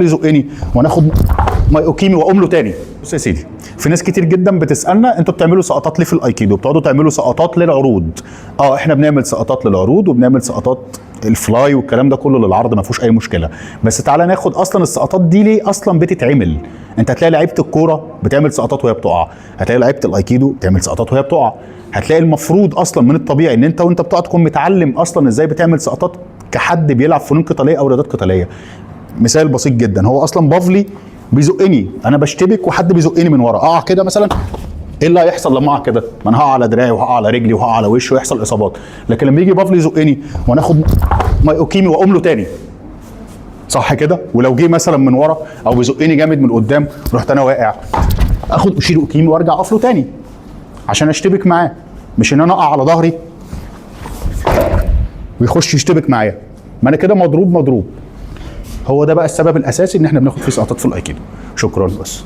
يزقني وناخد مايوكيمي واقوم له تاني. بص يا سيدي، في ناس كتير جدا بتسالنا انتوا بتعملوا سقطات ليه في الايكيدو؟ بتقعدوا تعملوا سقطات للعروض. احنا بنعمل سقطات للعروض وبنعمل سقطات الفلاي والكلام ده كله للعرض، ما فيهوش اي مشكله. بس تعالى ناخد اصلا السقطات دي ليه اصلا بتتعمل. انت هتلاقي لعيبه الكوره بتعمل سقطات وهي بتقع، هتلاقي لعيبه الايكيدو بتعمل سقطات وهي بتقع، هتلاقي المفروض اصلا من الطبيعي ان انت وانت بتقع تكون متعلم اصلا ازاي بتعمل سقطات كحد بيلعب فنون قتاليه او رياضات قتاليه. مثال بسيط جدا، هو اصلا بافلي بيزقني، انا بشتبك وحد بيزقني من ورا، اقع كده مثلا، ايه اللي هيحصل لما اقع كده؟ ما انا هقع على دراعي وهقع على رجلي وهقع على وشي ويحصل اصابات. لكن لما يجي بافلي يزقني وانا اخد مايوكيمي واقوم له تاني، صح كده؟ ولو جه مثلا من ورا او بيزقني جامد من قدام رحت انا واقع، اخد اشيل اوكيمي وارجع اقف له تاني عشان اشتبك معاه، مش ان انا اقع على ظهري ويخش يشتبك معايا، ما انا كده مضروب. هو ده بقى السبب الاساسي ان احنا بناخد فيه سقطات في الايكيدو. شكرا بس.